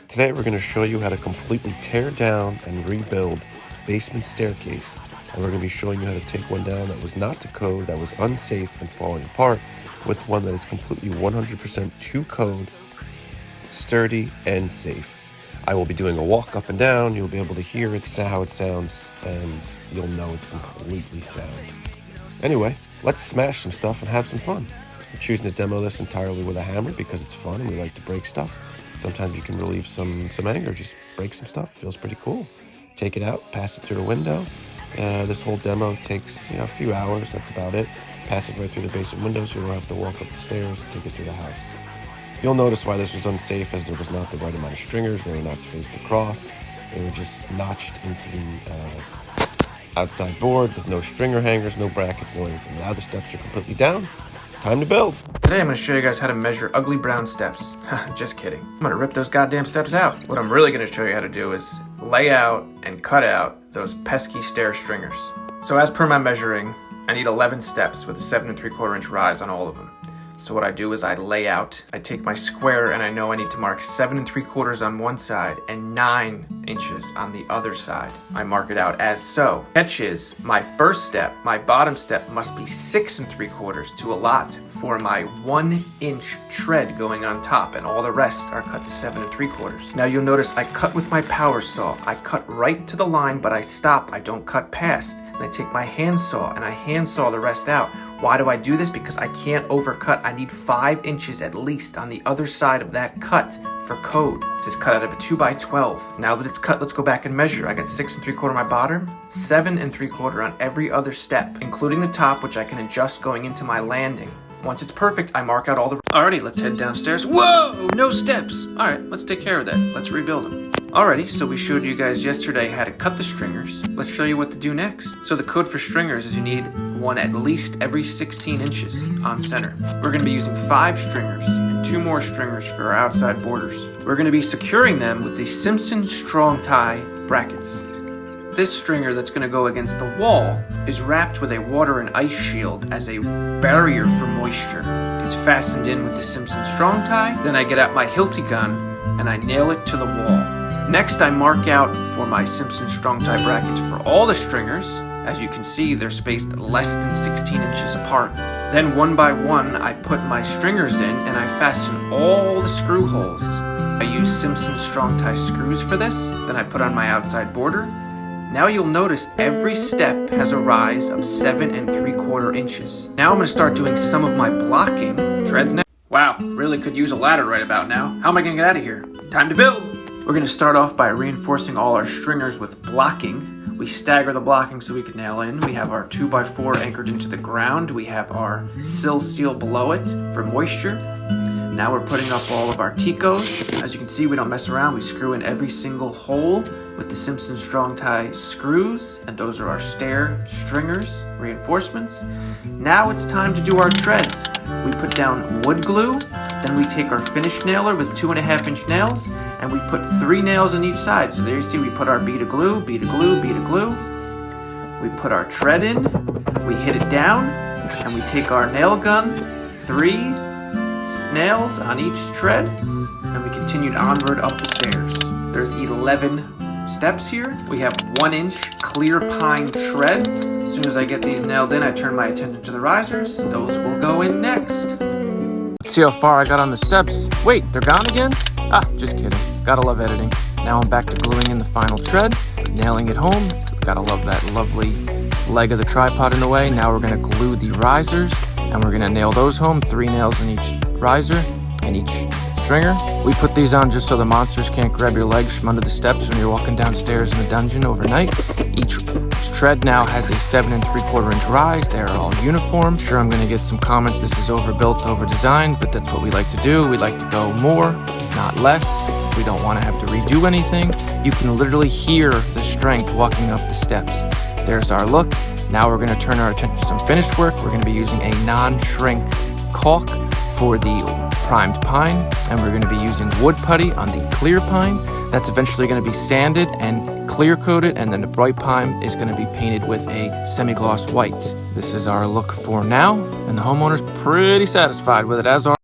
Today we're going to show you how to completely tear down and rebuild basement staircase. And we're going to be showing you how to take one down that was not to code, that was unsafe and falling apart, with one that is completely 100% to code, sturdy and safe. I will be doing a walk up and down. You'll be able to hear it, how it sounds, and you'll know it's completely sound. Anyway, let's smash some stuff and have some fun. We're choosing to demo this entirely with a hammer because it's fun and we like to break stuff. Sometimes you can relieve some anger, just break some stuff. Feels pretty cool. Take it out, pass it through the window. This whole demo takes a few hours, that's about it. Pass it right through the basement window so you don't have to walk up the stairs and take it through the house. You'll notice why this was unsafe, as there was not the right amount of stringers. They were not spaced across. They were just notched into the outside board with no stringer hangers, no brackets, no anything. Now the steps are completely down. It's time to build. Today I'm going to show you guys how to measure ugly brown steps. Just kidding. I'm going to rip those goddamn steps out. What I'm really going to show you how to do is lay out and cut out those pesky stair stringers. So as per my measuring, I need 11 steps with a 7 3/4 inch rise on all of them. So what I do is I lay out, I take my square and I know I need to mark 7 3/4 on one side and 9 inches on the other side. I mark it out as so. Catch is, my first step, my bottom step must be 6 3/4 to allot for my 1 inch tread going on top, and all the rest are cut to 7 3/4. Now you'll notice I cut with my power saw. I cut right to the line, but I stop, I don't cut past. And I take my hand saw and I hand saw the rest out. Why do I do this? Because I can't overcut. I need 5 inches at least on the other side of that cut for code. This is cut out of a 2x12. Now that it's cut, let's go back and measure. I got 6 3/4 on my bottom, 7 3/4 on every other step, including the top, which I can adjust going into my landing. Once it's perfect, I mark out all the... Alrighty, let's head downstairs. Whoa, no steps. Alright, let's take care of that. Let's rebuild them. Alrighty, so we showed you guys yesterday how to cut the stringers. Let's show you what to do next. So the code for stringers is you need one at least every 16 inches on center. We're going to be using 5 stringers and 2 more stringers for our outside borders. We're going to be securing them with the Simpson strong tie brackets. This stringer that's going to go against the wall is wrapped with a water and ice shield as a barrier for moisture. It's fastened in with the Simpson strong tie. Then I get out my Hilti gun and I nail it to the wall. Next, I mark out for my Simpson strong tie brackets for all the stringers. As you can see, they're spaced less than 16 inches apart. Then one by one, I put my stringers in and I fasten all the screw holes. I use Simpson strong tie screws for this. Then I put on my outside border. Now you'll notice every step has a rise of 7 3/4 inches. Now I'm going to start doing some of my blocking. Treads next. Wow, really could use a ladder right about now. How am I going to get out of here? Time to build! We're going to start off by reinforcing all our stringers with blocking. We stagger the blocking so we can nail in. We have our 2x4 anchored into the ground. We have our sill steel below it for moisture. Now we're putting up all of our Ticos. As you can see, we don't mess around. We screw in every single hole with the Simpson strong tie screws, and those are our stair stringers, reinforcements. Now it's time to do our treads. We put down wood glue, then we take our finish nailer with 2.5 inch nails, and we put 3 nails on each side. So there you see we put our bead of glue, bead of glue, bead of glue. We put our tread in, we hit it down, and we take our nail gun, 3 nails on each tread, and we continued onward up the stairs. There's 11 steps here. We have 1 inch clear pine treads. As soon as I get these nailed in, I turn my attention to the risers. Those will go in next. Let's see how far I got on the steps. Wait, they're gone again? Just kidding. Gotta love editing. Now I'm back to gluing in the final tread, nailing it home. Gotta love that lovely leg of the tripod in the way. Now we're gonna glue the risers, and we're gonna nail those home. 3 nails in each riser and each stringer. We put these on just so the monsters can't grab your legs from under the steps when you're walking downstairs in the dungeon overnight. Each tread now has a 7 3/4 inch rise. They're all uniform. Sure, I'm going to get some comments, this is overbuilt, overdesigned, but that's what we like to do. We like to go more, not less. We don't want to have to redo anything. You can literally hear the strength walking up the steps. There's our look. Now we're going to turn our attention to some finished work. We're going to be using a non-shrink caulk for the primed pine, and we're going to be using wood putty on the clear pine. That's eventually going to be sanded and clear coated, and then the bright pine is going to be painted with a semi-gloss white. This is our look for now, and the homeowner's pretty satisfied with it, as are